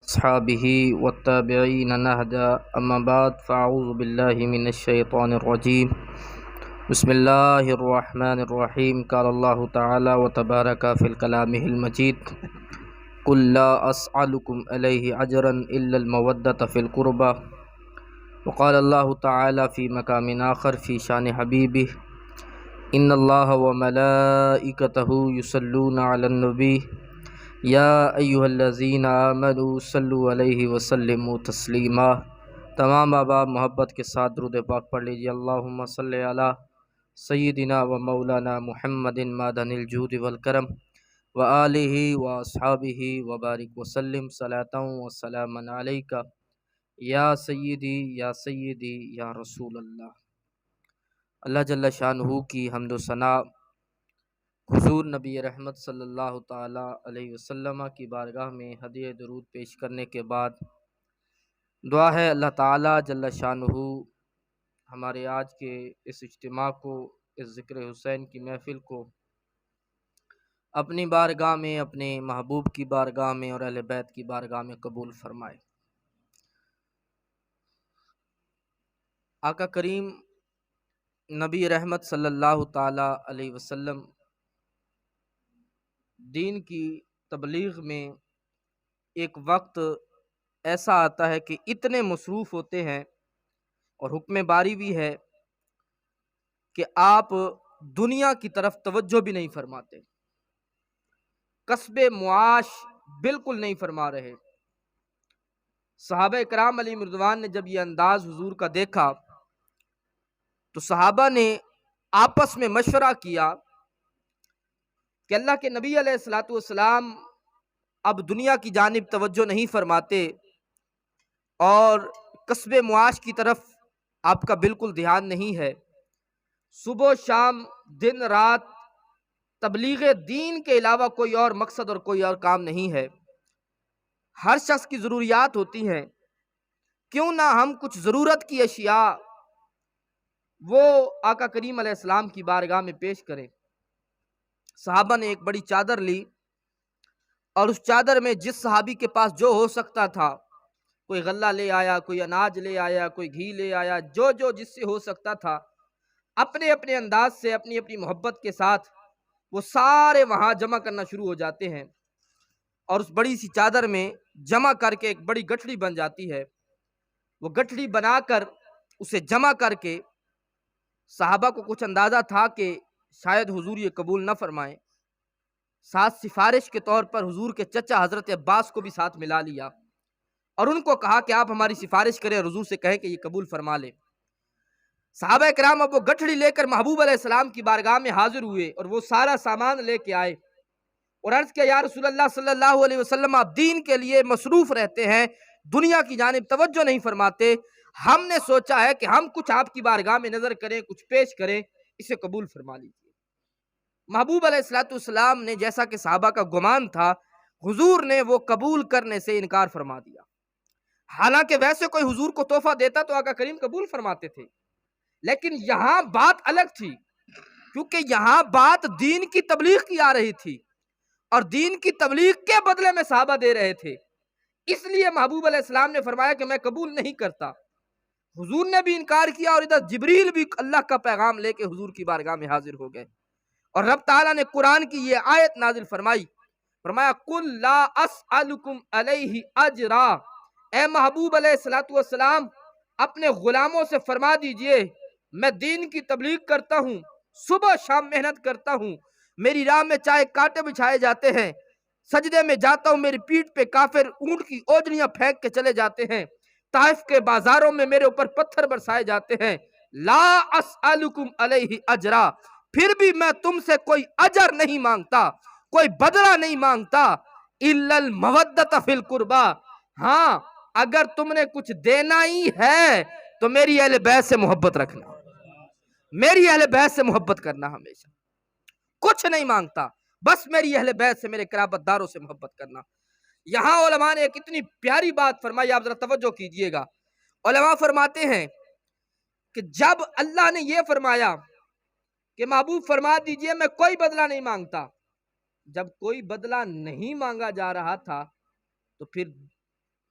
أصحابه والتابعين نهجا أما بعد فأعوذ بالله من الشيطان الرجيم بسم الله الرحمن الرحيم قال الله تعالى وتبارك في الكلامه المجيد قل لا أسألكم عليه أجرا إلا المودة في القربى وقال الله تعالى في مقام آخر في شان حبيبه إن الله وملائكته يصلون على النبي یا ایھا الذین آمنوا صلوا علیہ وسلموا تسلیما۔ تمام احباب محبت کے ساتھ درود پاک پڑھ لیجیے۔ اللہم صلی علی سیدنا و مولانا محمد معدن الجود والکرم وآلہ واصحابہ وبارک وسلم صلاۃ وسلاما علیک یا سیدی یا رسول اللہ۔ اللہ جل شانہ کی حمد و ثنا حضور نبی رحمت صلی اللہ تعالی علیہ وسلم کی بارگاہ میں ہدیہ درود پیش کرنے کے بعد دعا ہے اللہ تعالی جل شانہ ہمارے آج کے اس اجتماع کو، اس ذکر حسین کی محفل کو اپنی بارگاہ میں، اپنے محبوب کی بارگاہ میں اور اہل بیت کی بارگاہ میں قبول فرمائے۔ آقا کریم نبی رحمت صلی اللہ تعالی علیہ وسلم دین کی تبلیغ میں ایک وقت ایسا آتا ہے کہ اتنے مصروف ہوتے ہیں اور حکم باری بھی ہے کہ آپ دنیا کی طرف توجہ بھی نہیں فرماتے، کسب معاش بالکل نہیں فرما رہے۔ صحابہ کرام علیہم رضوان نے جب یہ انداز حضور کا دیکھا تو صحابہ نے آپس میں مشورہ کیا کہ اللہ کے نبی علیہ الصلوۃ والسلام اب دنیا کی جانب توجہ نہیں فرماتے اور کسب معاش کی طرف آپ کا بالکل دھیان نہیں ہے، صبح و شام دن رات تبلیغ دین کے علاوہ کوئی اور مقصد اور کوئی اور کام نہیں ہے۔ ہر شخص کی ضروریات ہوتی ہیں، کیوں نہ ہم کچھ ضرورت کی اشیاء وہ آقا کریم علیہ السلام کی بارگاہ میں پیش کریں۔ صحابہ نے ایک بڑی چادر لی اور اس چادر میں جس صحابی کے پاس جو ہو سکتا تھا، کوئی غلہ لے آیا، کوئی اناج لے آیا، کوئی گھی لے آیا، جو جس سے ہو سکتا تھا، اپنے اپنے انداز سے اپنی اپنی محبت کے ساتھ وہ سارے وہاں جمع کرنا شروع ہو جاتے ہیں اور اس بڑی سی چادر میں جمع کر کے ایک بڑی گٹھڑی بن جاتی ہے۔ وہ گٹھڑی بنا کر اسے جمع کر کے صحابہ کو کچھ اندازہ تھا کہ شاید حضور یہ قبول نہ فرمائیں، ساتھ سفارش کے طور پر حضور کے چچا حضرت عباس کو بھی ساتھ ملا لیا اور ان کو کہا کہ آپ ہماری سفارش کریں اور حضور سے کہیں کہ یہ قبول فرما لیں۔ صحابہ کرام اب وہ گٹھڑی لے کر محبوب علیہ السلام کی بارگاہ میں حاضر ہوئے اور وہ سارا سامان لے کے آئے اور عرض کیا، یا رسول اللہ صلی اللہ علیہ وسلم آپ دین کے لیے مصروف رہتے ہیں، دنیا کی جانب توجہ نہیں فرماتے، ہم نے سوچا ہے کہ ہم کچھ آپ کی بارگاہ میں نظر کریں، کچھ پیش کریں، اسے قبول فرما لیجیے۔ محبوب علیہ الصلوۃ والسلام نے جیسا کہ صحابہ کا گمان تھا، حضور نے وہ قبول کرنے سے انکار فرما دیا۔ حالانکہ ویسے کوئی حضور کو تحفہ دیتا تو آقا کریم قبول فرماتے تھے، لیکن یہاں بات الگ تھی، کیونکہ یہاں بات دین کی تبلیغ کی آ رہی تھی اور دین کی تبلیغ کے بدلے میں صحابہ دے رہے تھے، اس لیے محبوب علیہ السلام نے فرمایا کہ میں قبول نہیں کرتا۔ حضور نے بھی انکار کیا اور ادھر جبریل بھی اللہ کا پیغام لے کے حضور کی بارگاہ میں حاضر ہو گئے اور رب تعالیٰ نے قرآن کی یہ آیت نازل فرمائی، فرمایا قل لا اسألکم علیہ اجرا، اے محبوب علیہ الصلوۃ والسلام اپنے غلاموں سے فرما دیجئے میں دین کی تبلیغ کرتا ہوں، صبح شام محنت کرتا ہوں، میری راہ میں چاہے کانٹے بچھائے جاتے ہیں، سجدے میں جاتا ہوں، میری پیٹھ پہ کافر اونٹ کی اوجڑیاں پھینک کے چلے جاتے ہیں، طائف کے بازاروں میں میرے اوپر پتھر برسائے جاتے ہیں، لا اسألکم علیہ اجرا، پھر بھی میں تم سے کوئی اجر نہیں مانگتا، کوئی بدلہ نہیں مانگتا، الا المودۃ فی القربی، ہاں اگر تم نے کچھ دینا ہی ہے تو میری اہل بیت سے محبت رکھنا، میری اہل بیت سے محبت کرنا، ہمیشہ کچھ نہیں مانگتا، بس میری اہل بیت سے، میرے قرابت داروں سے محبت کرنا۔ یہاں علماء نے ایک اتنی پیاری بات فرمائی، آپ ذرا توجہ کیجئے گا۔ علماء فرماتے ہیں کہ جب اللہ نے یہ فرمایا کہ محبوب فرما دیجئے میں کوئی بدلہ نہیں مانگتا، جب کوئی بدلہ نہیں مانگا جا رہا تھا تو پھر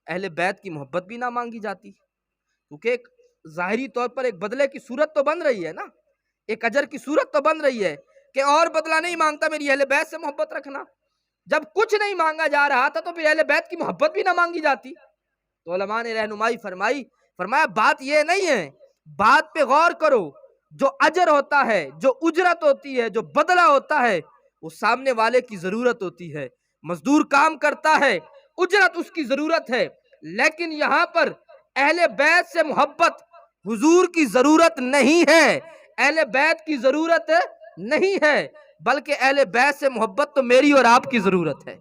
اہل بیت کی محبت بھی نہ مانگی جاتی، کیونکہ ایک ظاہری طور پر ایک بدلے کی صورت تو بن رہی ہے نا، ایک اجر کی صورت تو بن رہی ہے کہ اور بدلہ نہیں مانگتا، میری اہل بیت سے محبت رکھنا۔ جب کچھ نہیں مانگا جا رہا تھا تو پھر اہل بیت کی محبت بھی نہ مانگی جاتی۔ تو علماء نے رہنمائی فرمائی، فرمایا بات یہ نہیں ہے، بات پہ غور کرو، جو اجر ہوتا ہے، جو اجرت ہوتی ہے، جو بدلہ ہوتا ہے، وہ سامنے والے کی ضرورت ہوتی ہے۔ مزدور کام کرتا ہے، اجرت اس کی ضرورت ہے، لیکن یہاں پر اہل بیت سے محبت حضور کی ضرورت نہیں ہے، اہل بیت کی ضرورت نہیں ہے، بلکہ اہل بیت سے محبت تو میری اور آپ کی ضرورت ہے۔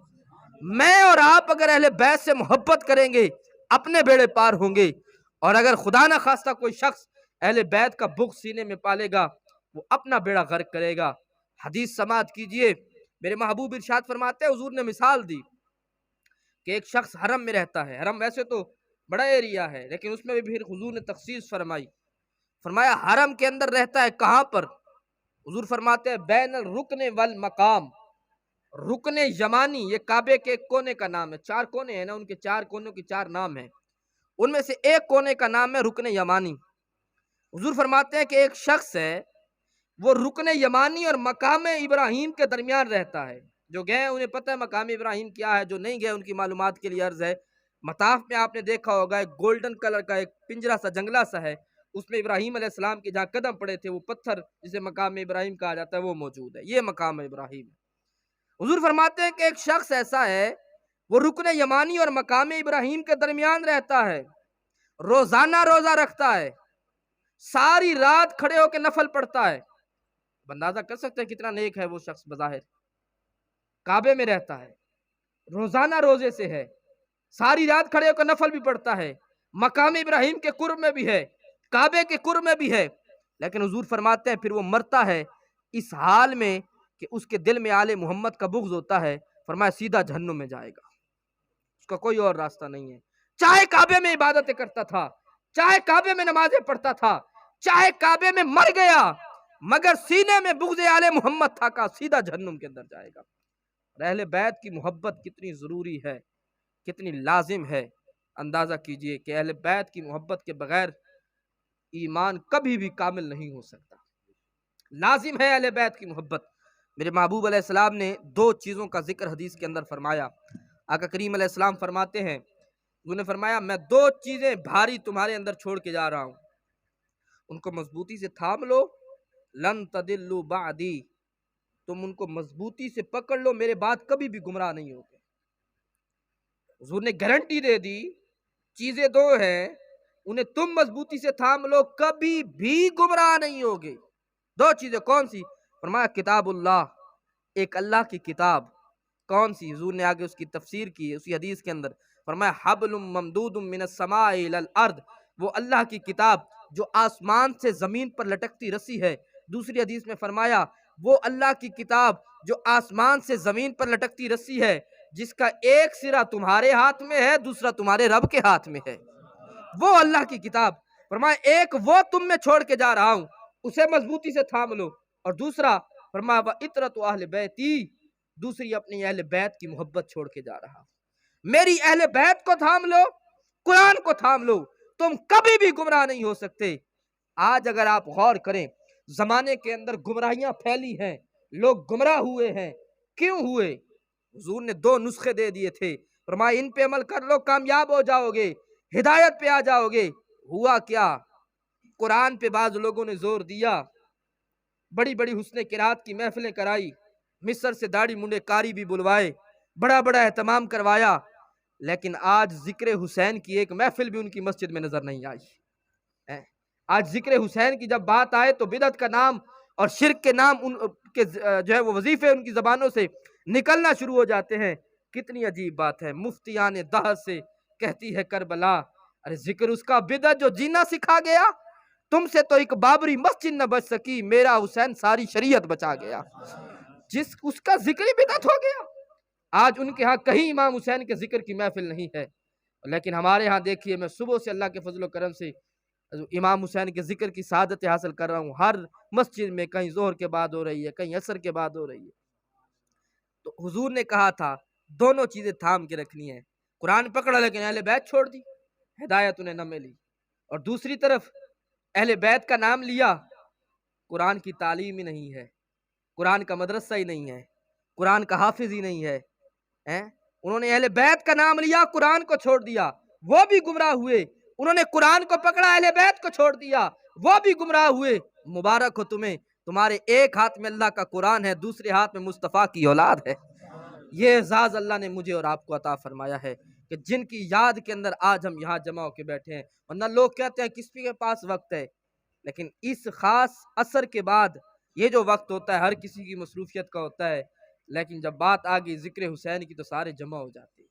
میں اور آپ اگر اہل بیت سے محبت کریں گے اپنے بیڑے پار ہوں گے، اور اگر خدا نہ خواستہ کوئی شخص اہل بیت کا بغض سینے میں پالے گا وہ اپنا بیڑا غرق کرے گا۔ حدیث سماعت کیجئے، میرے محبوب ارشاد فرماتے ہیں، حضور نے مثال دی کہ ایک شخص حرم میں رہتا ہے، حرم ویسے تو بڑا ایریا ہے لیکن اس میں بھی پھر حضور نے تخصیص فرمائی، فرمایا حرم کے اندر رہتا ہے کہاں پر؟ حضور فرماتے ہیں بین الرکن والمقام، رکن یمانی یہ کعبے کے ایک کونے کا نام ہے، 4 کونے ہیں نا، ان کے 4 کونوں کے 4 نام ہیں، ان میں سے ایک کونے کا نام ہے رکن یمانی۔ حضور فرماتے ہیں کہ ایک شخص ہے وہ رکن یمانی اور مقام ابراہیم کے درمیان رہتا ہے۔ جو گئے ہیں انہیں پتہ ہے مقام ابراہیم کیا ہے، جو نہیں گئے ان کی معلومات کے لیے عرض ہے، مطاف میں آپ نے دیکھا ہوگا ایک گولڈن کلر کا ایک پنجرا سا جنگلہ سا ہے، اس میں ابراہیم علیہ السلام کے جہاں قدم پڑے تھے وہ پتھر جسے مقام ابراہیم کہا جاتا ہے وہ موجود ہے، یہ مقام ابراہیم ہے۔ حضور فرماتے ہیں کہ ایک شخص ایسا ہے وہ رکن یمانی اور مقام ابراہیم کے درمیان رہتا ہے، روزانہ روزہ رکھتا ہے، ساری رات کھڑے ہو کے نفل پڑھتا ہے۔ اندازہ کر سکتے ہیں کتنا نیک ہے وہ شخص، بظاہر کعبے میں رہتا ہے، روزانہ روزے سے ہے، ساری رات کھڑے ہو کے نفل بھی پڑھتا ہے، مقام ابراہیم کے قرب میں بھی ہے، کعبے کے قرب میں بھی ہے، لیکن حضور فرماتے ہیں پھر وہ مرتا ہے اس حال میں کہ اس کے دل میں آل محمد کا بغض ہوتا ہے، فرمایا سیدھا جہنم میں جائے گا، اس کا کوئی اور راستہ نہیں ہے۔ چاہے کعبے میں عبادتیں کرتا تھا، چاہے کعبے میں نمازیں پڑھتا تھا، چاہے کعبے میں مر گیا، مگر سینے میں بغض آل محمد تھا کا سیدھا جہنم کے اندر جائے گا۔ اہل بیت کی محبت کتنی ضروری ہے، کتنی لازم ہے، اندازہ کیجئے کہ اہل بیت کی محبت کے بغیر ایمان کبھی بھی کامل نہیں ہو سکتا۔ لازم ہے اہل بیت کی محبت۔ میرے محبوب علیہ السلام نے 2 چیزوں کا ذکر حدیث کے اندر فرمایا۔ آقا کریم علیہ السلام فرماتے ہیں، انہوں نے فرمایا میں 2 چیزیں بھاری تمہارے اندر چھوڑ کے جا رہا ہوں، ان کو مضبوطی سے تھام لو، لن تدلوا بعدی، تم ان کو مضبوطی سے پکڑ لو، میرے بعد کبھی بھی گمراہ نہیں ہوگے۔ حضور نے گارنٹی دے دی، چیزیں 2 ہیں، انہیں تم مضبوطی سے تھام لو، کبھی بھی گمراہ نہیں ہوگے۔ 2 چیزیں کون سی؟ فرمایا کتاب اللہ، ایک اللہ کی کتاب، کون سی؟ حضور نے آگے اس کی تفسیر کی اسی حدیث کے اندر، فرمایا حبل ممدود من السماء الى الارض، وہ اللہ کی کتاب جو آسمان سے زمین پر لٹکتی رسی ہے۔ دوسری حدیث میں فرمایا وہ اللہ کی کتاب جو آسمان سے زمین پر لٹکتی رسی ہے، جس کا ایک سرا تمہارے ہاتھ میں ہے، دوسرا تمہارے رب کے ہاتھ میں ہے، وہ اللہ کی کتاب۔ فرمایا ایک وہ تم میں چھوڑ کے جا رہا ہوں، اسے مضبوطی سے تھام لو، اور دوسرا فرمایا وَإِطْرَةُ أَهْلِ بَيْتِي، دوسری اپنی اہل بیت کی محبت چھوڑ کے جا رہا ہوں۔ میری اہل بیت کو تھام لو، قرآن کو تھام لو، تم کبھی بھی گمراہ نہیں ہو سکتے۔ آج اگر آپ غور کریں زمانے کے اندر گمراہیاں پھیلی ہیں، لوگ گمراہ ہوئے ہیں، کیوں ہوئے؟ حضور نے 2 نسخے دے دیے تھے، فرمایا ان پہ عمل کر لو کامیاب ہو جاؤ گے، ہدایت پہ آ جاؤ گے۔ ہوا کیا؟ قرآن پہ بعض لوگوں نے زور دیا، بڑی بڑی حسن قرات کی محفلیں کرائی، مصر سے داڑھی منڈے کاری بھی بلوائے، بڑا بڑا اہتمام کروایا، لیکن آج ذکر حسین کی ایک محفل بھی ان کی مسجد میں نظر نہیں آئی۔ آج ذکر حسین کی جب بات آئے تو بدعت کا نام اور شرک کے نام ان کے جو ہے وہ وظیفے ان کی زبانوں سے نکلنا شروع ہو جاتے ہیں۔ کتنی عجیب بات ہے، مفتیان دہر سے کہتی ہے کربلا، ارے ذکر اس کا بدعت جو جینا سکھا گیا، تم سے تو ایک بابری مسجد نہ بچ سکی، میرا حسین ساری شریعت بچا گیا۔ اس کا ذکر ہی بدعت ہو گیا۔ آج ان کے ہاں کہیں امام حسین کے ذکر کی محفل نہیں ہے، لیکن ہمارے ہاں دیکھیے میں صبح سے اللہ کے فضل و کرم سے امام حسین کے ذکر کی سعادت حاصل کر رہا ہوں، ہر مسجد میں کہیں ظہر کے بعد ہو رہی ہے، کہیں عصر کے بعد ہو رہی ہے۔ تو حضور نے کہا تھا 2 چیزیں تھام کے رکھنی ہیں، قرآن پکڑا لیکن اہل بیت چھوڑ دی، ہدایت انہیں نہ ملی۔ اور دوسری طرف اہل بیت کا نام لیا، قرآن کی تعلیم ہی نہیں ہے، قرآن کا مدرسہ ہی نہیں ہے، قرآن کا حافظ ہی نہیں ہے۔ انہوں نے اہل بیت کا نام لیا، قرآن کو چھوڑ دیا، وہ بھی گمراہ ہوئے۔ انہوں نے قرآن کو پکڑا، اہل بیت کو چھوڑ دیا، وہ بھی گمراہ ہوئے۔ مبارک ہو تمہیں، تمہارے ایک ہاتھ میں اللہ کا قرآن ہے، دوسرے ہاتھ میں مصطفیٰ کی اولاد ہے۔ یہ اعزاز اللہ نے مجھے اور آپ کو عطا فرمایا ہے کہ جن کی یاد کے اندر آج ہم یہاں جمع ہو کے بیٹھے ہیں۔ ورنہ لوگ کہتے ہیں کس کے پاس وقت ہے، لیکن اس خاص عصر کے بعد یہ جو وقت ہوتا ہے ہر کسی کی مصروفیت کا ہوتا ہے، لیکن جب بات آ گئی ذکر حسین کی تو سارے جمع ہو جاتے ہیں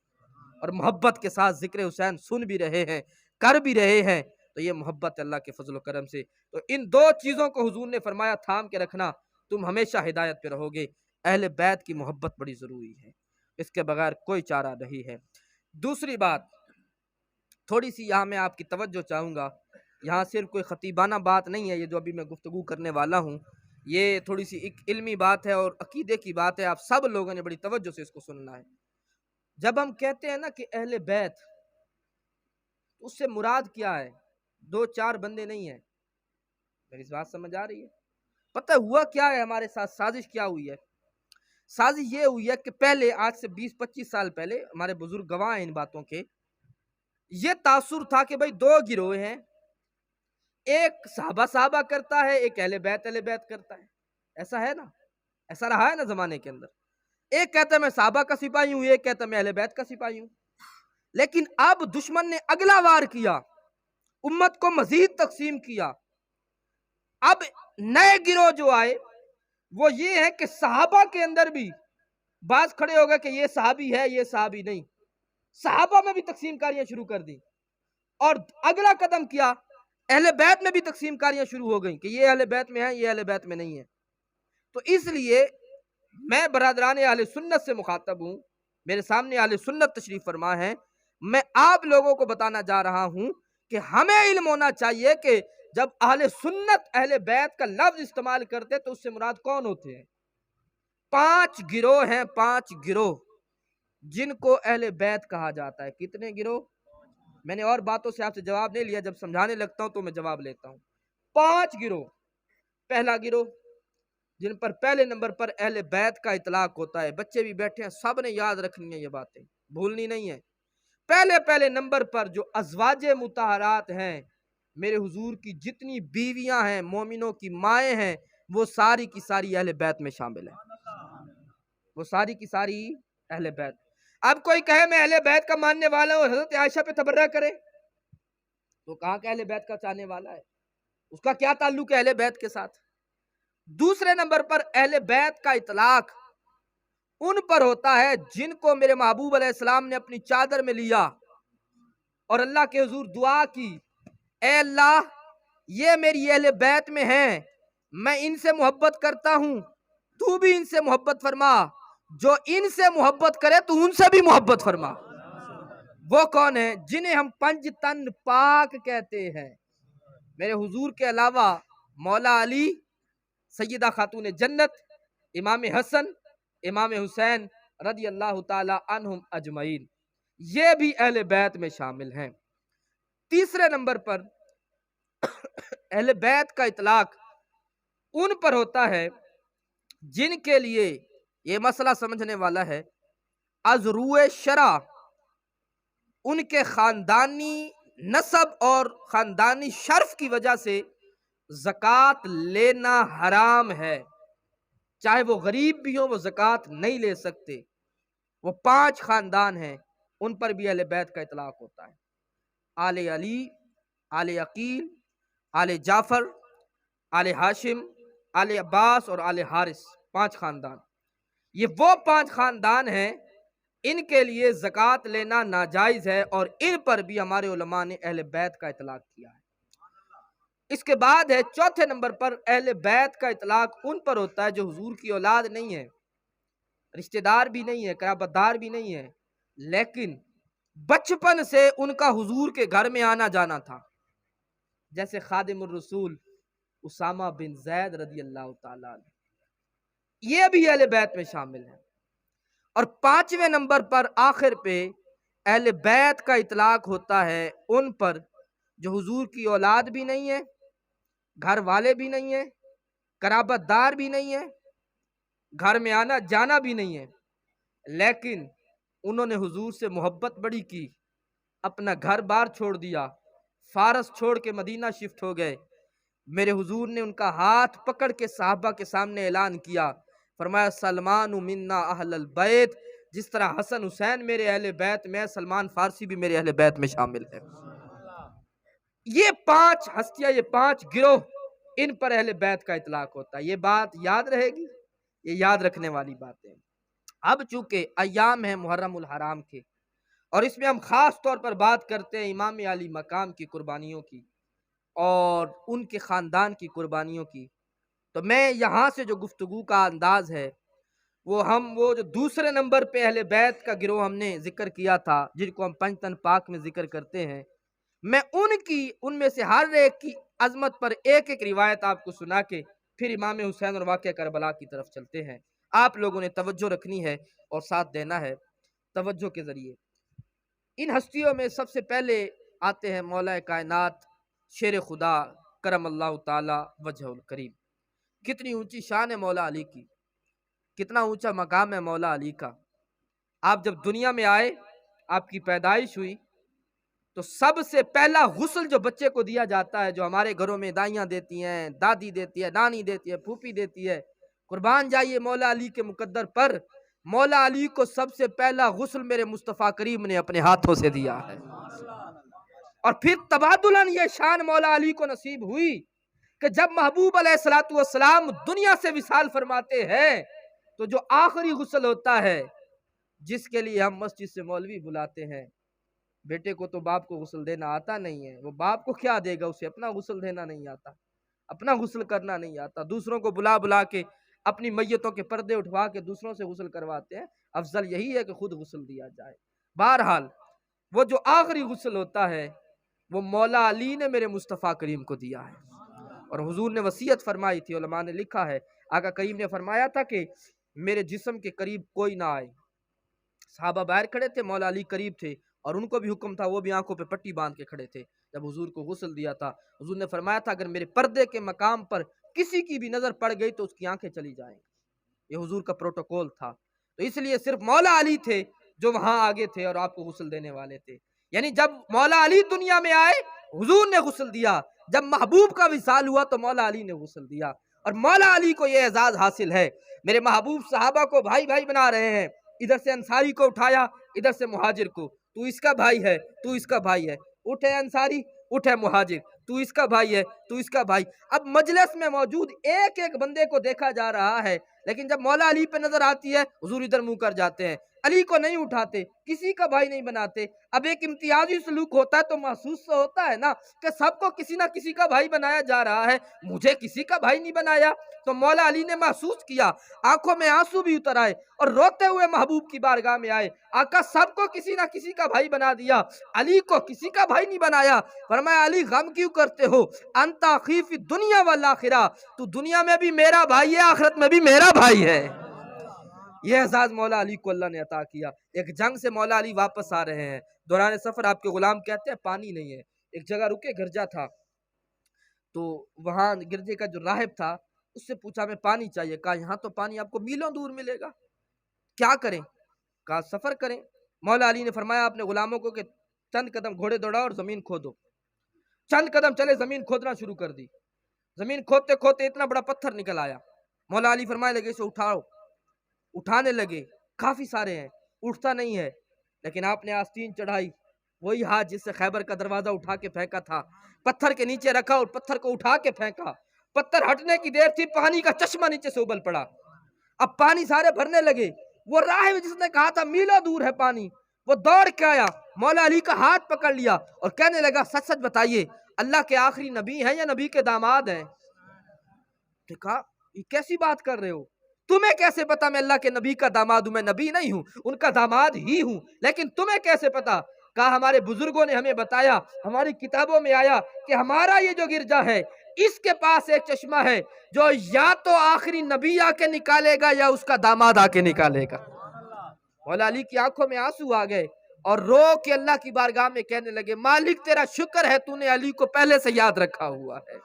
اور محبت کے ساتھ ذکر حسین سن بھی رہے ہیں، کر بھی رہے ہیں۔ تو یہ محبت اللہ کے فضل و کرم سے، تو ان دو چیزوں کو حضور نے فرمایا تھام کے رکھنا، تم ہمیشہ ہدایت پہ رہو گے۔ اہل بیت کی محبت بڑی ضروری ہے، اس کے بغیر کوئی چارہ نہیں ہے۔ دوسری بات تھوڑی سی یہاں میں آپ کی توجہ چاہوں گا، یہاں صرف کوئی خطیبانہ بات نہیں ہے یہ جو ابھی میں گفتگو کرنے والا ہوں، یہ تھوڑی سی ایک علمی بات ہے اور عقیدے کی بات ہے، آپ سب لوگوں نے بڑی توجہ سے اس کو سننا ہے۔ جب ہم کہتے ہیں نا کہ اہل بیت، اس سے مراد کیا ہے؟ دو چار بندے نہیں ہیں، میری اس بات سمجھ آ رہی ہے؟ پتہ ہوا کیا ہے ہمارے ساتھ، سازش کیا ہوئی ہے؟ سازش یہ ہوئی ہے کہ پہلے آج سے 20-25 سال پہلے ہمارے بزرگ گواہ ہیں ان باتوں کے، یہ تاثر تھا کہ بھائی دو گروہ ہیں، ایک صحابہ کرتا ہے، ایک اہل بیت کرتا ہے۔ ایسا ہے نا، ایسا رہا ہے نا زمانے کے اندر، ایک کہتا ہے میں صحابہ کا سپاہی ہوں، ایک کہتا ہے میں اہل بیت کا سپاہی ہوں۔ لیکن اب دشمن نے اگلا وار کیا، امت کو مزید تقسیم کیا۔ اب نئے گروہ جو آئے وہ یہ ہے کہ صحابہ کے اندر بھی بعض کھڑے ہو گئے کہ یہ صحابی ہے یہ صحابی نہیں، صحابہ میں بھی تقسیم کاریاں شروع کر دی، اور اگلا قدم کیا، اہل بیت میں بھی تقسیم کاریاں شروع ہو گئیں کہ یہ اہل بیت میں ہے یہ اہل بیت میں نہیں ہے۔ تو اس لیے میں برادران اہل سنت سے مخاطب ہوں، میرے سامنے اہل سنت تشریف فرما ہے، میں آپ لوگوں کو بتانا جا رہا ہوں کہ ہمیں علم ہونا چاہیے کہ جب اہل سنت اہل بیت کا لفظ استعمال کرتے تو اس سے مراد کون ہوتے ہیں؟ 5 گروہ ہیں، 5 گروہ جن کو اہل بیت کہا جاتا ہے۔ کتنے گروہ؟ میں نے اور باتوں سے آپ سے جواب نہیں لیا، جب سمجھانے لگتا ہوں تو میں جواب لیتا ہوں۔ 5 گروہ۔ پہلا گروہ جن پر پہلے نمبر پر اہل بیت کا اطلاق ہوتا ہے، بچے بھی بیٹھے ہیں سب نے یاد رکھنی ہے، یہ باتیں بھولنی نہیں ہے۔ پہلے نمبر پر جو ازواج مطہرات ہیں، میرے حضور کی جتنی بیویاں ہیں، مومنوں کی مائیں ہیں، وہ ساری کی ساری اہل بیت میں شامل ہیں، وہ ساری کی ساری اہل بیت۔ اب کوئی کہے میں اہل بیت کا ماننے والا ہوں اور حضرت عائشہ پہ تبرہ کرے تو کہاں کہ اہل بیت کا چاہنے والا ہے؟ اس کا کیا تعلق ہے اہل بیت کے ساتھ؟ دوسرے نمبر پر اہل بیت کا اطلاق ان پر ہوتا ہے جن کو میرے محبوب علیہ السلام نے اپنی چادر میں لیا اور اللہ کے حضور دعا کی، اے اللہ یہ میری اہل بیت میں ہیں، میں ان سے محبت کرتا ہوں، تو بھی ان سے محبت فرما، جو ان سے محبت کرے تو ان سے بھی محبت فرما۔ وہ کون ہیں؟ جنہیں ہم 5 تن پاک کہتے ہیں۔ میرے حضور کے علاوہ مولا علی، سیدہ خاتون جنت، امام حسن، امام حسین رضی اللہ تعالی عنہم اجمعین، یہ بھی اہل بیت میں شامل ہیں۔ تیسرے نمبر پر اہل بیت کا اطلاق ان پر ہوتا ہے جن کے لیے یہ مسئلہ سمجھنے والا ہے، از روئے شرع ان کے خاندانی نسب اور خاندانی شرف کی وجہ سے زکوٰۃ لینا حرام ہے، چاہے وہ غریب بھی ہوں وہ زکوٰۃ نہیں لے سکتے۔ وہ 5 خاندان ہیں، ان پر بھی اہل بیت کا اطلاق ہوتا ہے، آل علی، آل عقیل، آل جعفر، آل ہاشم، آل عباس اور آل حارث، 5 خاندان۔ یہ وہ 5 خاندان ہیں ان کے لیے زکوٰۃ لینا ناجائز ہے، اور ان پر بھی ہمارے علماء نے اہل بیت کا اطلاق کیا ہے۔ اس کے بعد ہے چوتھے نمبر پر اہل بیت کا اطلاق ان پر ہوتا ہے جو حضور کی اولاد نہیں ہے، رشتہ دار بھی نہیں ہے، قرابت دار بھی نہیں ہے، لیکن بچپن سے ان کا حضور کے گھر میں آنا جانا تھا، جیسے خادم الرسول اسامہ بن زید رضی اللہ تعالیٰ عنہ، یہ بھی اہل بیت میں شامل ہیں۔ اور 5ویں نمبر پر آخر پہ اہل بیت کا اطلاق ہوتا ہے ان پر جو حضور کی اولاد بھی نہیں ہے، گھر والے بھی نہیں ہیں، قرابت دار بھی نہیں ہے، گھر میں آنا جانا بھی نہیں ہے، لیکن انہوں نے حضور سے محبت بڑی کی، اپنا گھر بار چھوڑ دیا، فارس چھوڑ کے مدینہ شفٹ ہو گئے۔ میرے حضور نے ان کا ہاتھ پکڑ کے صحابہ کے سامنے اعلان کیا، فرمایا سلمان منا اہل البیت، جس طرح حسن حسین میرے اہل بیت میں، سلمان فارسی بھی میرے اہل بیت میں شامل ہے۔ یہ 5 ہستیاں، یہ 5 گروہ، ان پر اہل بیت کا اطلاق ہوتا ہے۔ یہ بات یاد رہے گی، یہ یاد رکھنے والی باتیں۔ اب چونکہ ایام ہیں محرم الحرام کے، اور اس میں ہم خاص طور پر بات کرتے ہیں امام علی مقام کی قربانیوں کی اور ان کے خاندان کی قربانیوں کی، تو میں یہاں سے جو گفتگو کا انداز ہے وہ جو دوسرے نمبر پہ اہل بیت کا گروہ ہم نے ذکر کیا تھا، جن کو ہم پنجتن پاک میں ذکر کرتے ہیں، میں ان میں سے ہر ایک کی عظمت پر ایک ایک روایت آپ کو سنا کے پھر امام حسین اور واقعہ کربلا کی طرف چلتے ہیں۔ آپ لوگوں نے توجہ رکھنی ہے اور ساتھ دینا ہے توجہ کے ذریعے۔ ان ہستیوں میں سب سے پہلے آتے ہیں مولا کائنات شیر خدا کرم اللہ تعالی وجہ الکریم۔ کتنی اونچی شان ہے مولا علی کی، کتنا اونچا مقام ہے مولا علی کا۔ آپ جب دنیا میں آئے، آپ کی پیدائش ہوئی، تو سب سے پہلا غسل جو بچے کو دیا جاتا ہے، جو ہمارے گھروں میں دائیاں دیتی ہیں، دادی دیتی ہے، نانی دیتی ہے، پھوپھی دیتی ہے، قربان جائیے مولا علی کے مقدر پر، مولا علی کو سب سے پہلا غسل میرے مصطفیٰ کریم نے اپنے ہاتھوں سے دیا ہے۔ اور پھر تبادلاً یہ شان مولا علی کو نصیب ہوئی کہ جب محبوب علیہ السلام دنیا سے وصال فرماتے ہیں تو جو آخری غسل ہوتا ہے، جس کے لیے ہم مسجد سے مولوی بلاتے ہیں، بیٹے کو تو باپ کو غسل دینا آتا نہیں ہے، وہ باپ کو کیا دے گا، اسے اپنا غسل دینا نہیں آتا، اپنا غسل کرنا نہیں آتا، دوسروں کو بلا بلا کے اپنی میتوں کے پردے اٹھوا کے دوسروں سے غسل کرواتے ہیں۔ افضل یہی ہے کہ خود غسل دیا جائے۔ بہرحال وہ جو آخری غسل ہوتا ہے وہ مولا علی نے میرے مصطفیٰ کریم کو دیا ہے، اور حضور نے وصیت فرمائی تھی، علماء نے لکھا ہے، آقا کریم نے فرمایا تھا کہ میرے جسم کے قریب کوئی نہ آئے۔ صحابہ باہر کھڑے تھے، مولا علی قریب تھے، اور ان کو بھی حکم تھا، وہ بھی آنکھوں پہ پٹی باندھ کے کھڑے تھے۔ جب حضور کو غسل دیا تھا، حضور نے فرمایا تھا اگر میرے پردے کے مقام پر کسی کی بھی نظر پڑ گئی تو اس کی آنکھیں چلی جائیں۔ یہ حضور کا پروٹوکول تھا، تو اس لیے صرف مولا علی تھے جو وہاں آگے تھے اور آپ کو غسل دینے والے تھے۔ یعنی جب مولا علی دنیا میں آئے حضور نے غسل دیا، جب محبوب کا وصال ہوا تو مولا علی نے غسل دیا، اور مولا علی کو یہ اعزاز حاصل ہے۔ میرے محبوب صحابہ کو بھائی بھائی بنا رہے ہیں، ادھر سے انصاری کو اٹھایا، ادھر سے مہاجر کو، تو اس کا بھائی ہے، تو اس کا بھائی ہے، اٹھے انصاری، اٹھے مہاجر، تو اس کا بھائی ہے، تو اس کا بھائی۔ اب مجلس میں موجود ایک ایک بندے کو دیکھا جا رہا ہے، لیکن جب مولا علی پہ نظر آتی ہے حضور ادھر منہ کر جاتے ہیں، علی کو نہیں اٹھاتے، کسی کا بھائی نہیں بناتے۔ اب ایک امتیازی سلوک ہوتا ہے تو محسوس تو ہوتا ہے نا کہ سب کو کسی نہ کسی کا بھائی بنایا جا رہا ہے، مجھے کسی کا بھائی نہیں بنایا۔ تو مولا علی نے محسوس کیا، آنکھوں میں آنسو بھی اتر آئے، اور روتے ہوئے محبوب کی بارگاہ میں آئے، آقا سب کو کسی نہ کسی کا بھائی بنا دیا، علی کو کسی کا بھائی نہیں بنایا۔ فرمایا علی غم کیوں کرتے ہو، انت اخی فی الدنیا والآخرہ، تو دنیا میں بھی میرا بھائی ہے، آخرت میں بھی میرا بھائی ہے۔ یہ اعزاز مولا علی کو اللہ نے عطا کیا۔ ایک جنگ سے مولا علی واپس آ رہے ہیں، دوران سفر آپ کے غلام کہتے ہیں پانی نہیں ہے، ایک جگہ رکے، گرجا تھا، تو وہاں گرجے کا جو راہب تھا اس سے پوچھا ہمیں پانی چاہیے، کہا یہاں تو پانی آپ کو میلوں دور ملے گا، کیا کریں؟ کہا سفر کریں۔ مولا علی نے فرمایا اپنے غلاموں کو کہ چند قدم گھوڑے دوڑاؤ اور زمین کھودو۔ چند قدم چلے، زمین کھودنا شروع کر دی، زمین کھودتے کھودتے اتنا بڑا پتھر نکل آیا۔ مولا علی فرمائے لگے اسے اٹھاؤ، اٹھانے لگے، کافی سارے ہیں، اٹھتا نہیں ہے، لیکن آپ نے آستین چڑھائی، وہی ہاتھ جس سے خیبر کا دروازہ اٹھا کے پھینکا تھا، پتھر کے نیچے رکھا اور پتھر کو اٹھا کے پھینکا، پتھر ہٹنے کی دیر تھی، پانی کا چشمہ نیچے سے ابل پڑا، اب پانی سارے بھرنے لگے۔ وہ راہب جس نے کہا تھا میلوں دور ہے پانی، وہ دوڑ کے آیا، مولا علی کا ہاتھ پکڑ لیا اور کہنے لگا سچ سچ بتائیے اللہ کے آخری نبی ہیں یا نبی کے داماد ہیں؟ کہا یہ کیسی بات کر رہے ہو، تمہیں کیسے پتا میں اللہ کے نبی کا داماد ہوں؟ میں نبی نہیں ہوں، ان کا داماد ہی ہوں، لیکن تمہیں کیسے پتا؟ کہا ہمارے بزرگوں نے ہمیں بتایا، ہماری کتابوں میں آیا کہ ہمارا یہ جو گرجا ہے اس کے پاس ایک چشمہ ہے جو یا تو آخری نبی آ کے نکالے گا یا اس کا داماد آ کے نکالے گا۔ مولا علی کی آنکھوں میں آنسو آ گئے اور رو کے اللہ کی بارگاہ میں کہنے لگے مالک تیرا شکر ہے تو نے علی کو پہلے سے یاد رکھا ہوا ہے۔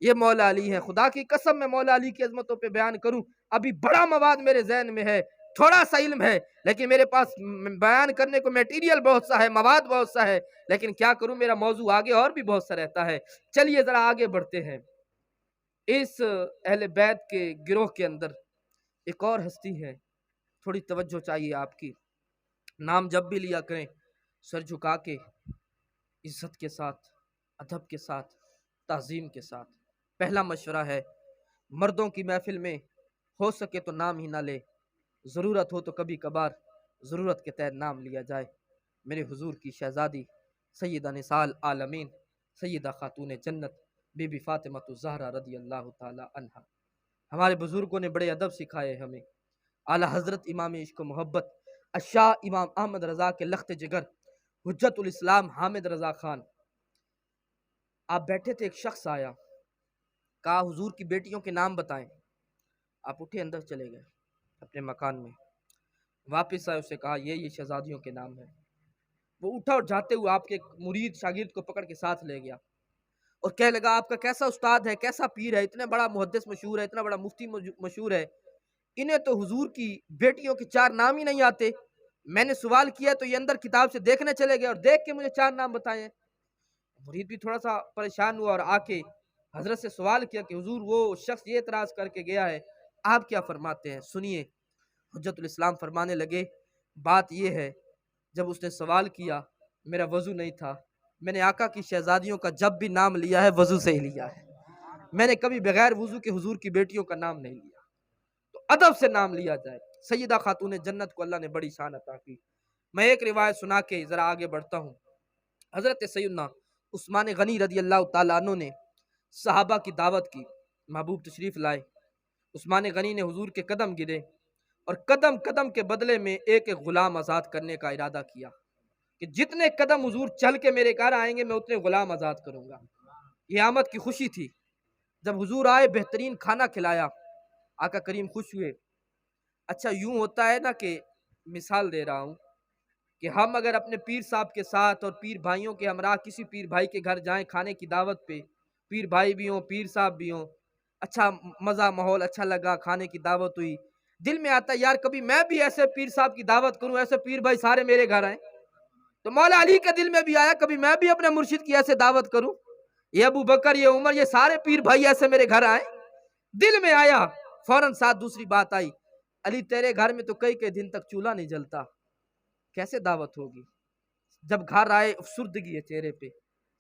یہ مولا علی ہے، خدا کی قسم میں مولا علی کی عظمتوں پہ بیان کروں ابھی بڑا مواد میرے ذہن میں ہے، تھوڑا سا علم ہے، لیکن میرے پاس بیان کرنے کو میٹیریل بہت سا ہے، مواد بہت سا ہے، لیکن کیا کروں میرا موضوع آگے اور بھی بہت سا رہتا ہے۔ چلیے ذرا آگے بڑھتے ہیں۔ اس اہل بیت کے گروہ کے اندر ایک اور ہستی ہے، تھوڑی توجہ چاہیے آپ کی، نام جب بھی لیا کریں سر جھکا کے، عزت کے ساتھ، ادب کے ساتھ، تعظیم کے ساتھ۔ پہلا مشورہ ہے مردوں کی محفل میں ہو سکے تو نام ہی نہ لے، ضرورت ہو تو کبھی کبھار ضرورت کے تحت نام لیا جائے۔ میرے حضور کی شہزادی سیدہ نساء العالمین سیدہ خاتون جنت بی بی فاطمہ الزہرا رضی اللہ تعالی عنہا، ہمارے بزرگوں نے بڑے ادب سکھائے ہمیں۔ اعلیٰ حضرت امام عشق و محبت الشاہ امام احمد رضا کے لخت جگر حجت الاسلام حامد رضا خان، آپ بیٹھے تھے، ایک شخص آیا، کہا حضور کی بیٹیوں کے نام بتائیں۔ آپ اٹھے اندر چلے گئے اپنے مکان میں، واپس آئے، اسے کہا یہ شہزادیوں کے نام ہیں۔ وہ اٹھا اور جاتے ہوئے آپ کے مرید شاگرد کو پکڑ کے ساتھ لے گیا اور کہنے لگا آپ کا کیسا استاد ہے، کیسا پیر ہے، اتنا بڑا محدث مشہور ہے، اتنا بڑا مفتی مشہور ہے، انہیں تو حضور کی بیٹیوں کے 4 نام ہی نہیں آتے۔ میں نے سوال کیا تو یہ اندر کتاب سے دیکھنے چلے گئے اور دیکھ کے مجھے 4 نام بتائے ہیں۔ مرید بھی تھوڑا سا پریشان ہوا اور آ کے حضرت سے سوال کیا کہ حضور وہ شخص یہ اعتراض کر کے گیا ہے، آپ کیا فرماتے ہیں؟ سنیے، حجت الاسلام فرمانے لگے بات یہ ہے، جب اس نے سوال کیا میرا وضو نہیں تھا، میں نے آقا کی شہزادیوں کا جب بھی نام لیا ہے وضو سے ہی لیا ہے، میں نے کبھی بغیر وضو کے حضور کی بیٹیوں کا نام نہیں لیا، تو ادب سے نام لیا جائے۔ سیدہ خاتون جنت کو اللہ نے بڑی شان عطا کی۔ میں ایک روایت سنا کے ذرا آگے بڑھتا ہوں۔ حضرت سیدنا عثمان غنی رضی اللہ تعالیٰ عنہ نے صحابہ کی دعوت کی، محبوب تشریف لائے، عثمان غنی نے حضور کے قدم گرے اور قدم قدم کے بدلے میں ایک ایک غلام آزاد کرنے کا ارادہ کیا کہ جتنے قدم حضور چل کے میرے گھر آئیں گے میں اتنے غلام آزاد کروں گا۔ یہ آمد کی خوشی تھی۔ جب حضور آئے بہترین کھانا کھلایا، آقا کریم خوش ہوئے۔ اچھا یوں ہوتا ہے نا کہ مثال دے رہا ہوں کہ ہم اگر اپنے پیر صاحب کے ساتھ اور پیر بھائیوں کے ہمراہ کسی پیر بھائی کے گھر جائیں کھانے کی دعوت پہ، پیر بھائی بھی ہوں پیر صاحب بھی ہوں، اچھا مزہ ماحول اچھا لگا، کھانے کی دعوت ہوئی، دل میں آتا ہے یار کبھی میں بھی ایسے پیر صاحب کی دعوت کروں، ایسے پیر بھائی سارے میرے گھر آئیں۔ تو مولا علی کے دل میں بھی آیا کبھی میں بھی اپنے مرشد کی ایسے دعوت کروں، یہ ابو بکر یہ عمر یہ سارے پیر بھائی ایسے میرے گھر آئیں۔ دل میں آیا، فوراً ساتھ دوسری بات آئی، علی تیرے گھر میں تو کئی دن تک چولہا نہیں جلتا، کیسے دعوت ہوگی؟ جب گھر آئے افسردگی ہے چہرے پہ،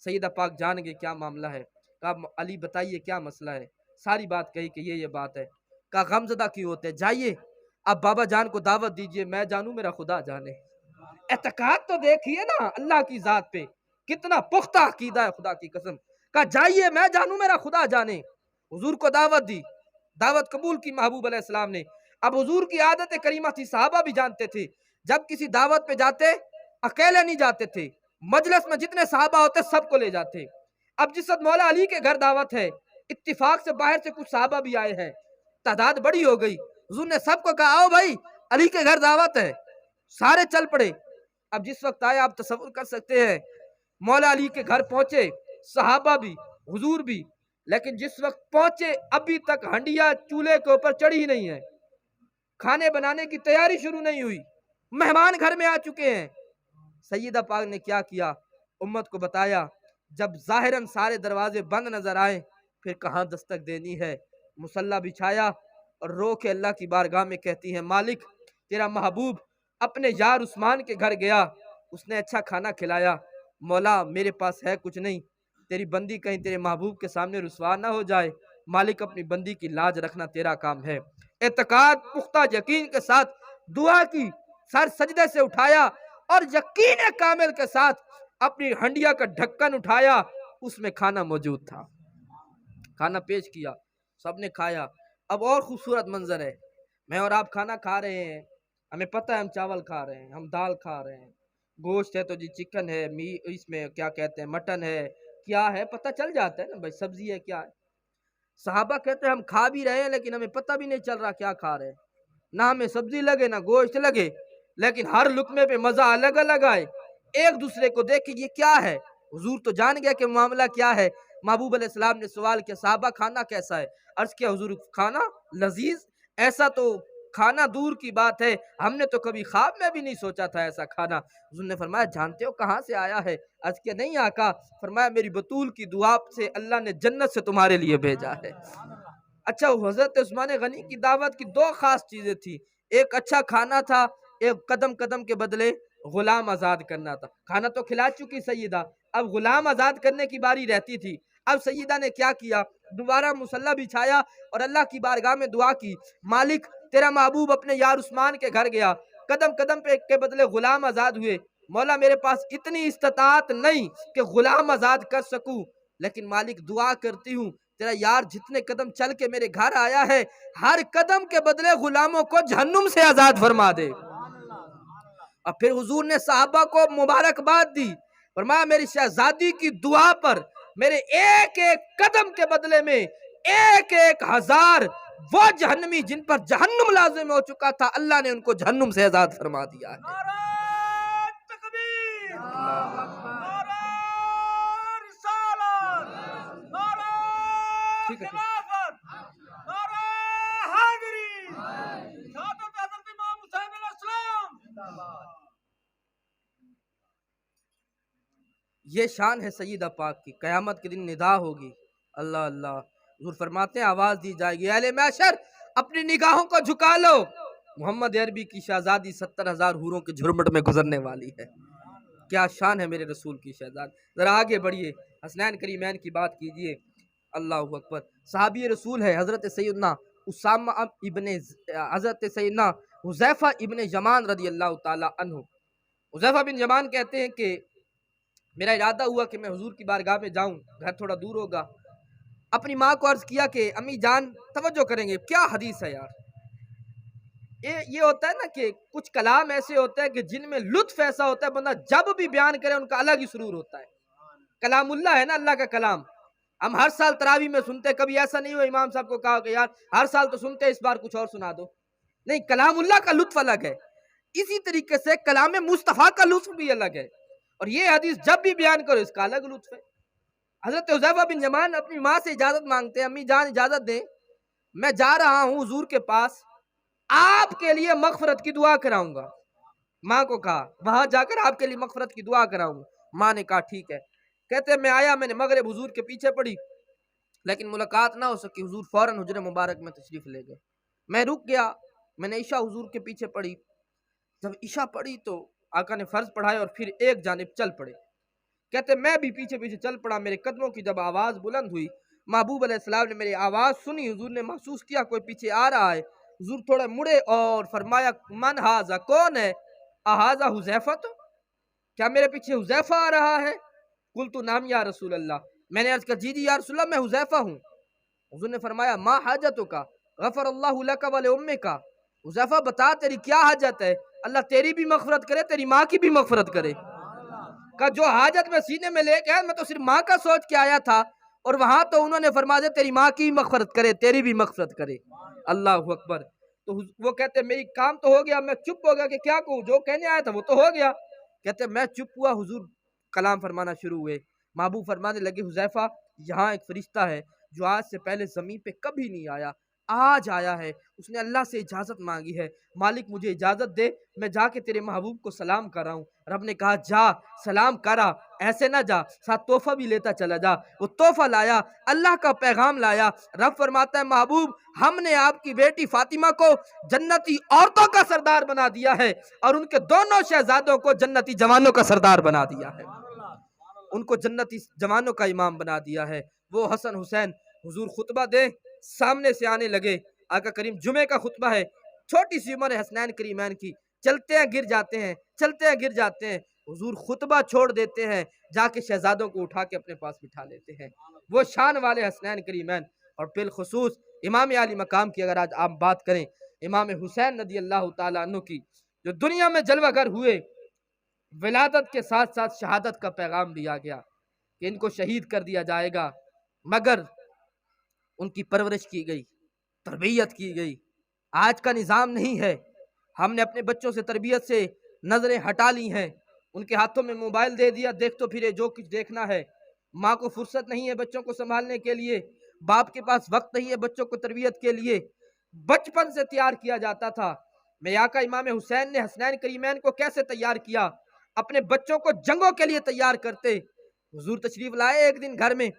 سیدہ پاک جان گئے کیا معاملہ ہے، کہا علی بتائیے کیا مسئلہ ہے، ساری بات کہی کہ یہ بات ہے، کہا غمزدہ کیوں ہوتے ہیں، جائیے اب بابا جان کو دعوت دیجئے، میں جانوں میرا خدا جانے۔ اعتقاد تو دیکھیے نا اللہ کی ذات پہ کتنا پختہ عقیدہ ہے، خدا کی قسم، کہا جائیے میں جانوں میرا خدا جانے۔ حضور کو دعوت دی، دعوت قبول کی محبوب علیہ السلام نے۔ اب حضور کی عادت کریمہ تھی، صحابہ بھی جانتے تھے، جب کسی دعوت پہ جاتے اکیلے نہیں جاتے تھے، مجلس میں جتنے صحابہ ہوتے سب کو لے جاتے۔ اب جس وقت مولا علی کے گھر دعوت ہے، اتفاق سے باہر سے کچھ صحابہ بھی آئے ہیں، تعداد بڑی ہو گئی، حضور نے سب کو کہا آؤ بھائی علی کے گھر دعوت ہے، سارے چل پڑے۔ اب جس وقت آئے آپ تصور کر سکتے ہیں، مولا علی کے گھر پہنچے، صحابہ بھی حضور بھی، لیکن جس وقت پہنچے ابھی تک ہنڈیا چولہے کے اوپر چڑھی ہی نہیں ہے، کھانے بنانے کی تیاری شروع نہیں ہوئی، مہمان گھر میں آ چکے ہیں۔ سیدہ پاک نے کیا کیا، امت کو بتایا، جب ظاہراً سارے دروازے بند نظر آئے پھر کہاں دستک دینی ہے، مصلی بچھایا اور رو کے اللہ کی بارگاہ میں کہتی ہیں مالک تیرا محبوب اپنے یار عثمان کے گھر گیا، اس نے اچھا کھانا کھلایا، مولا میرے پاس ہے کچھ نہیں، تیری بندی کہیں تیرے محبوب کے سامنے رسوا نہ ہو جائے، مالک اپنی بندی کی لاج رکھنا تیرا کام ہے۔ اعتقاد پختہ یقین کے ساتھ دعا کی، سر سجدے سے اٹھایا اور یقین کامل کے ساتھ اپنی ہنڈیا کا ڈھکن اٹھایا، اس میں کھانا موجود تھا، کھانا پیش کیا، سب نے کھایا۔ اب اور خوبصورت منظر ہے، میں اور آپ کھانا کھا رہے ہیں، ہمیں پتہ ہے ہم چاول کھا رہے ہیں، ہم دال کھا رہے ہیں، گوشت ہے تو جی چکن ہے، اس میں کیا کہتے ہیں مٹن ہے، کیا ہے پتہ چل جاتا ہے نا بھائی، سبزی ہے کیا ہے۔ صحابہ کہتے ہیں ہم کھا بھی رہے ہیں لیکن ہمیں پتہ بھی نہیں چل رہا کیا کھا رہے ہیں، نہ ہمیں سبزی لگے نہ گوشت لگے، لیکن ہر لقمے پہ مزہ الگ الگ آئے، ایک دوسرے کو دیکھ کے یہ کیا ہے؟ حضور تو جان گیا کہ معاملہ کیا ہے۔ محبوب علیہ السلام نے سوال کیا صحابہ کھانا کیسا ہے؟ عرض کیا حضور کھانا لذیذ، ایسا تو کھانا دور کی بات ہے، ہم نے تو کبھی خواب میں بھی نہیں سوچا تھا ایسا کھانا۔ حضور نے فرمایا جانتے ہو کہاں سے آیا ہے؟ عرض کیا نہیں آقا۔ فرمایا میری بطول کی دعا سے اللہ نے جنت سے تمہارے لیے بھیجا ہے۔ اچھا حضرت عثمان غنی کی دعوت کی دو خاص چیزیں تھی، ایک اچھا کھانا تھا، ایک قدم قدم کے بدلے غلام آزاد کرنا تھا۔ کھانا تو کھلا چکی سیدہ، اب غلام آزاد کرنے کی باری رہتی تھی۔ اب سیدہ نے کیا کیا؟ دوبارہ مصلی بچھایا اور اللہ کی بارگاہ میں دعا کی، مالک تیرا محبوب اپنے یار عثمان کے گھر گیا، قدم قدم پہ کے بدلے غلام آزاد ہوئے، مولا میرے پاس اتنی استطاعت نہیں کہ غلام آزاد کر سکوں، لیکن مالک دعا کرتی ہوں تیرا یار جتنے قدم چل کے میرے گھر آیا ہے، ہر قدم کے بدلے غلاموں کو جہنم سے آزاد فرما دے۔ اور پھر حضور نے صحابہ کو مبارکباد دی، فرمایا میری شہزادی کی دعا پر میرے ایک ایک قدم کے بدلے میں ایک ایک ہزار وہ جہنمی جن پر جہنم لازم ہو چکا تھا، اللہ نے ان کو جہنم سے آزاد فرما دیا ہے۔ نعرہ تکبیر، نعرہ رسالت، نعرہ خلافت، نعرہ حیدری، شہادت حضرت امام حسین علیہ السلام۔ یہ شان ہے سیدہ پاک کی، قیامت کے دن ندا ہوگی، اللہ اللہ۔ حضور فرماتے ہیں آواز دی جائے گی اہل محشر اپنی نگاہوں کو جھکا لو، محمد عربی کی شہزادی 70,000 حوروں کے جھرمٹ میں گزرنے والی ہے۔ کیا شان ہے میرے رسول کی شہزادی۔ ذرا آگے بڑھیے، حسنین کریمین کی بات کیجئے، اللہ اکبر۔ صحابی رسول ہے حضرت سیدنا اسامہ ابن حضرت سیدنا حذیفہ ابن یمان رضی اللہ تعالی عنہ۔ حذیفہ بن یمان کہتے ہیں کہ میرا ارادہ ہوا کہ میں حضور کی بارگاہ میں جاؤں، گھر تھوڑا دور ہوگا۔ اپنی ماں کو عرض کیا کہ امی جان توجہ کریں گے، کیا حدیث ہے یار۔ یہ ہوتا ہے نا کہ کچھ کلام ایسے ہوتے ہیں کہ جن میں لطف ایسا ہوتا ہے، بندہ جب بھی بیان کرے ان کا الگ ہی سرور ہوتا ہے۔ کلام اللہ ہے نا، اللہ کا کلام۔ ہم ہر سال تراویح میں سنتے، کبھی ایسا نہیں ہوا امام صاحب کو کہا کہ یار ہر سال تو سنتے، اس بار کچھ اور سنا دو۔ نہیں، کلام اللہ کا لطف الگ ہے، اسی طریقے سے کلام مصطفیٰ کا لطف بھی الگ ہے، اور یہ حدیث جب بھی بیان کرو اس کا الگ لطف ہے۔ حضرت حذیفہ بن یمان اپنی ماں سے اجازت مانگتے ہیں، امی جان اجازت دیں، میں جا رہا ہوں حضور کے پاس، آپ کے لیے مغفرت کی دعا کراؤں گا۔ ماں کو کہا وہاں جا کر آپ کے لیے مغفرت کی دعا کراؤں گا۔ ماں نے کہا ٹھیک ہے۔ کہتے ہیں میں آیا، میں نے مغرب حضور کے پیچھے پڑھی، لیکن ملاقات نہ ہو سکی، حضور فوراً حجر مبارک میں تشریف لے گئے۔ میں رک گیا، میں نے عشاء حضور کے پیچھے پڑھی۔ جب عشاء پڑھی تو آقا نے فرض پڑھائے اور پھر ایک جانب چل پڑے۔ کہتے میں بھی پیچھے پیچھے چل پڑا، میرے قدموں کی جب آواز بلند ہوئی، محبوب علیہ السلام نے میری آواز سنی، حضور نے محسوس کیا کوئی پیچھے آ رہا ہے۔ حضور تھوڑے مڑے اور فرمایا من ہاذا، کون ہے؟ اہذا حذیفہ، تو کیا میرے پیچھے حذیفہ آ رہا ہے؟ قلت نعم یا رسول اللہ، میں نے عرض کہا جی یا رسول اللہ میں حذیفہ ہوں۔ حضور نے فرمایا ما حاجتک، غفر اللہ لک ولامک، حذیفہ بتا تیری کیا حاجت ہے، اللہ تیری بھی مغفرت کرے، تیری ماں کی بھی مغفرت کرے۔ کہ جو حاجت میں سینے میں لے کے آیا، میں تو صرف ماں کا سوچ کے آیا تھا، اور وہاں تو انہوں نے فرما دیا تیری ماں کی بھی مغفرت کرے، تیری بھی مغفرت کرے۔ اللہ اکبر۔ تو وہ کہتے میری کام تو ہو گیا، میں چپ ہو گیا کہ کیا کہوں، جو کہنے آیا تھا وہ تو ہو گیا۔ کہتے میں چپ ہوا، حضور کلام فرمانا شروع ہوئے۔ محبوب فرمانے لگے حذیفہ یہاں ایک فرشتہ ہے جو آج سے پہلے زمین پہ کبھی نہیں آیا، آج آیا ہے، اس نے اللہ سے اجازت مانگی ہے، مالک مجھے اجازت دے میں جا کے تیرے محبوب کو سلام کر رہا ہوں۔ رب نے کہا جا سلام کرا، ایسے نہ جا، ساتھ تحفہ بھی لیتا چلا جا۔ وہ تحفہ لایا، اللہ کا پیغام لایا۔ رب فرماتا ہے محبوب ہم نے آپ کی بیٹی فاطمہ کو جنتی عورتوں کا سردار بنا دیا ہے، اور ان کے دونوں شہزادوں کو جنتی جوانوں کا سردار بنا دیا ہے، ان کو جنتی جوانوں کا امام بنا دیا ہے۔ وہ حسن حسین حضور خطبہ دے، سامنے سے آنے لگے۔ آقا کریم جمعے کا خطبہ ہے، چھوٹی سی عمر ہے حسنین کریمین کی، چلتے ہیں گر جاتے ہیں، چلتے ہیں گر جاتے ہیں، حضور خطبہ چھوڑ دیتے ہیں، جا کے شہزادوں کو اٹھا کے اپنے پاس بٹھا لیتے ہیں۔ وہ شان والے حسنین کریمین، اور بالخصوص امام عالی مقام کی اگر آج آپ بات کریں، امام حسین رضی اللہ تعالیٰ عنہ کی، جو دنیا میں جلوہ گر ہوئے، ولادت کے ساتھ ساتھ شہادت کا پیغام دیا گیا کہ ان کو شہید کر دیا جائے گا، مگر ان کی پرورش کی گئی، تربیت کی گئی۔ آج کا نظام نہیں ہے، ہم نے اپنے بچوں سے تربیت سے نظریں ہٹا لی ہیں، ان کے ہاتھوں میں موبائل دے دیا، دیکھ تو پھرے جو کچھ دیکھنا ہے۔ ماں کو فرصت نہیں ہے بچوں کو سنبھالنے کے لیے، باپ کے پاس وقت نہیں ہے بچوں کو تربیت کے لیے۔ بچپن سے تیار کیا جاتا تھا۔ میاں کا امام حسین نے حسنین کریمین کو کیسے تیار کیا؟ اپنے بچوں کو جنگوں کے لیے تیار کرتے۔ حضور تشریف لائے ایک دن گھر میں،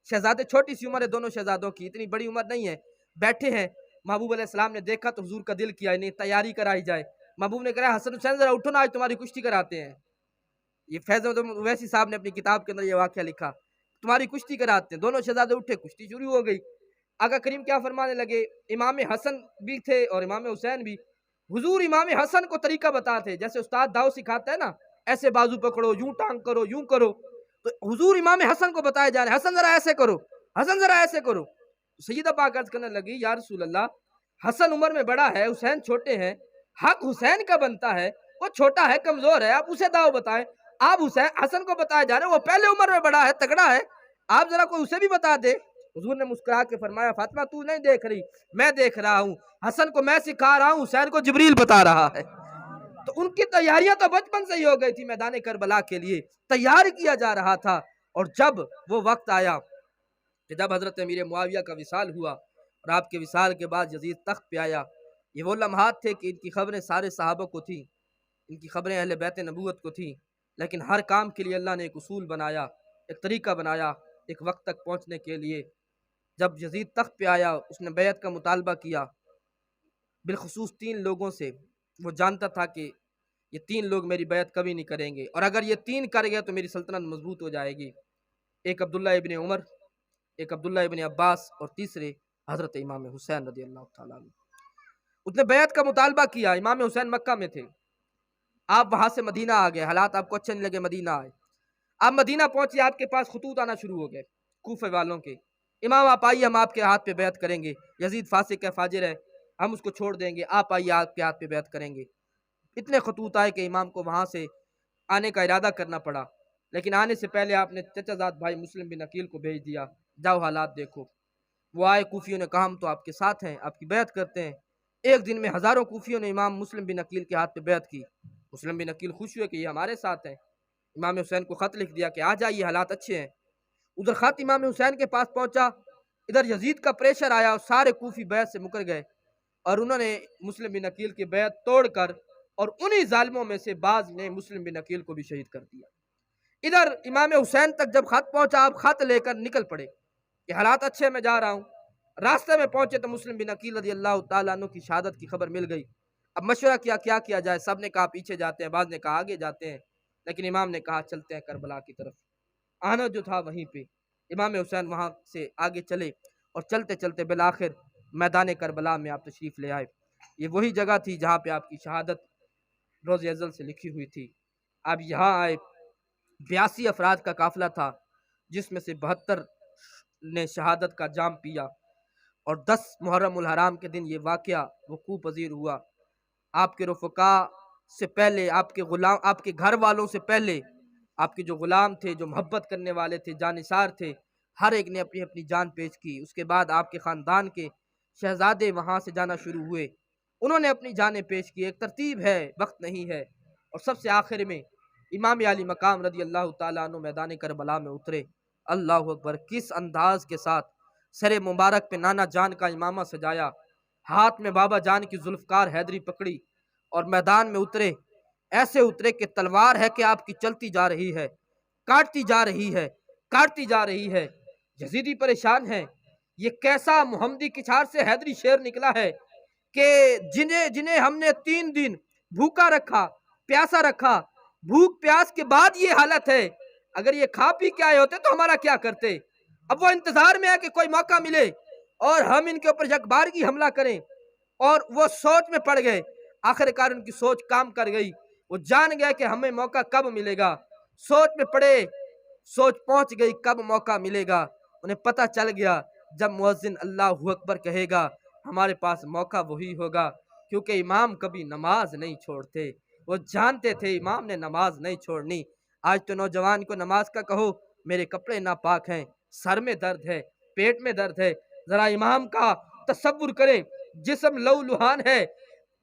شہزادے، چھوٹی سی عمر ہے دونوں شہزادوں کی، اتنی بڑی عمر نہیں ہے، بیٹھے ہیں۔ محبوب علیہ السلام نے دیکھا تو حضور کا دل کیا انہیں تیاری کرائی جائے۔ محبوب نے کہا حسن حسین ذرا اٹھو نا، آج تمہاری کشتی کراتے ہیں۔ یہ فیض اویسی صاحب نے اپنی کتاب کے اندر یہ واقعہ لکھا، تمہاری کشتی کراتے ہیں۔ دونوں شہزادے اٹھے، کشتی شروع ہو گئی۔ آقا کریم کیا فرمانے لگے؟ امام حسن بھی تھے اور امام حسین بھی۔ حضور امام حسن کو طریقہ بتاتے، جیسے استاد داؤ سکھاتا ہے نا، ایسے بازو پکڑو، یوں ٹانگ کرو، یوں کرو، تو حضور امام حسن کو بتائے جا رہے ہیں، حسن ذرا ایسے کرو، حسن ذرا ایسے کرو۔ سیدہ پاک عرض کرنے لگی، یا رسول اللہ، حسن عمر میں بڑا ہے، حسین چھوٹے ہیں، حق حسین کا بنتا ہے، وہ چھوٹا ہے، کمزور ہے، آپ اسے داؤ بتائیں۔ آپ حسن کو بتائے جا رہے ہیں، وہ پہلے عمر میں بڑا ہے، تگڑا ہے، آپ ذرا کوئی اسے بھی بتا دے۔ حضور نے مسکرا کے فرمایا، فاطمہ تو نہیں دیکھ رہی، میں دیکھ رہا ہوں، حسن کو میں سکھا رہا ہوں، حسین کو جبریل بتا رہا ہے۔ تو ان کی تیاریاں تو بچپن سے ہی ہو گئی تھی میدان کربلا کے لیے، تیار کیا جا رہا تھا۔ اور جب وہ وقت آیا کہ جب حضرت امیر معاویہ کا وصال ہوا اور آپ کے وصال کے بعد یزید تخت پہ آیا، یہ وہ لمحات تھے کہ ان کی خبریں سارے صحابہ کو تھیں، ان کی خبریں اہل بیت نبوت کو تھیں، لیکن ہر کام کے لیے اللہ نے ایک اصول بنایا، ایک طریقہ بنایا، ایک وقت تک پہنچنے کے لیے۔ جب یزید تخت پہ آیا، اس نے بیعت کا مطالبہ کیا، بالخصوص 3 لوگوں سے۔ وہ جانتا تھا کہ یہ 3 لوگ میری بیعت کبھی نہیں کریں گے، اور اگر یہ 3 کر گئے تو میری سلطنت مضبوط ہو جائے گی۔ ایک عبداللہ ابن عمر، ایک عبداللہ ابن عباس، اور تیسرے حضرت امام حسین رضی اللہ تعالیٰ عنہ۔ اس نے بیعت کا مطالبہ کیا۔ امام حسین مکہ میں تھے، آپ وہاں سے مدینہ آ گئے، حالات آپ کو اچھے نہیں لگے، مدینہ آئے۔ آپ مدینہ پہنچے، آپ کے پاس خطوط آنا شروع ہو گئے کوفہ والوں کے، امام آپ آئیے، ہم آپ کے ہاتھ پہ بیعت کریں گے، یزید فاسق ہے، فاجر ہے، ہم اس کو چھوڑ دیں گے، آپ آئیے، آپ کے ہاتھ پہ بیعت کریں گے۔ اتنے خطوط آئے کہ امام کو وہاں سے آنے کا ارادہ کرنا پڑا، لیکن آنے سے پہلے آپ نے چچا زاد بھائی مسلم بن عقیل کو بھیج دیا، جاؤ حالات دیکھو۔ وہ آئے، کوفیوں نے کہا ہم تو آپ کے ساتھ ہیں، آپ کی بیعت کرتے ہیں۔ ایک دن میں ہزاروں کوفیوں نے امام مسلم بن عقیل کے ہاتھ پہ بیعت کی۔ مسلم بن عقیل خوش ہوئے کہ یہ ہمارے ساتھ ہیں۔ امام حسین کو خط لکھ دیا کہ آ جائیے، حالات اچھے ہیں۔ ادھر خط امام حسین کے پاس پہنچا، ادھر یزید کا پریشر آیا اور سارے کوفی بیعت سے مکر گئے، اور انہوں نے مسلم بن عقیل کی بیعت توڑ کر، اور انہی ظالموں میں سے بعض نے مسلم بن عقیل کو بھی شہید کر دیا۔ ادھر امام حسین تک جب خط پہنچا، آپ خط لے کر نکل پڑے کہ حالات اچھے، میں جا رہا ہوں۔ راستے میں پہنچے تو مسلم بن عقیل رضی اللہ تعالیٰ عنہ کی شہادت کی خبر مل گئی۔ اب مشورہ کیا کیا جائے؟ سب نے کہا پیچھے جاتے ہیں، بعض نے کہا آگے جاتے ہیں، لیکن امام نے کہا چلتے ہیں کربلا کی طرف۔ آنا جو تھا وہیں پہ، امام حسین وہاں سے آگے چلے، اور چلتے چلتے بالآخر میدان کربلا میں آپ تشریف لے آئے۔ یہ وہی جگہ تھی جہاں پہ آپ کی شہادت روز ازل سے لکھی ہوئی تھی۔ آپ یہاں آئے، 82 افراد کا قافلہ تھا، جس میں سے 72 نے شہادت کا جام پیا، اور 10 محرم الحرام کے دن یہ واقعہ وقوع پذیر ہوا۔ آپ کے رفقا سے پہلے، آپ کے غلام، آپ کے گھر والوں سے پہلے، آپ کے جو غلام تھے، جو محبت کرنے والے تھے، جانثار تھے، ہر ایک نے اپنی اپنی جان پیش کی۔ اس کے بعد آپ کے خاندان کے شہزادے وہاں سے جانا شروع ہوئے، انہوں نے اپنی جانیں پیش کی۔ ایک ترتیب ہے، وقت نہیں ہے۔ اور سب سے آخر میں امام علی مقام رضی اللہ تعالیٰ عنہ میدان کربلا میں اترے۔ اللہ اکبر! کس انداز کے ساتھ سر مبارک پہ نانا جان کا امامہ سجایا، ہاتھ میں بابا جان کی ذوالفقار حیدری پکڑی، اور میدان میں اترے۔ ایسے اترے کہ تلوار ہے کہ آپ کی چلتی جا رہی ہے، کاٹتی جا رہی ہے، کاٹتی جا رہی ہے۔ یزیدی پریشان ہے، یہ کیسا محمدی کچھار سے حیدری شیر نکلا ہے کہ جنہیں ہم نے 3 دن بھوکا رکھا، پیاسا رکھا، بھوک پیاس کے بعد یہ حالت ہے، اگر یہ کھا پی کے آئے ہوتے تو ہمارا کیا کرتے؟ اب وہ انتظار میں ہے کہ کوئی موقع ملے اور ہم ان کے اوپر یکبارگی حملہ کریں، اور وہ سوچ میں پڑ گئے۔ آخر کار ان کی سوچ کام کر گئی، وہ جان گئے کہ ہمیں موقع کب ملے گا۔ سوچ میں پڑے، سوچ پہنچ گئی کب موقع ملے گا۔ انہیں پتہ چل گیا جب مؤذن اللہ اکبر کہے گا ہمارے پاس موقع وہی ہوگا، کیونکہ امام کبھی نماز نہیں چھوڑتے۔ وہ جانتے تھے امام نے نماز نہیں چھوڑنی۔ آج تو نوجوان کو نماز کا کہو، میرے کپڑے ناپاک ہیں، سر میں درد ہے، پیٹ میں درد ہے، ذرا امام کا تصور کریں، جسم لہو لہان ہے،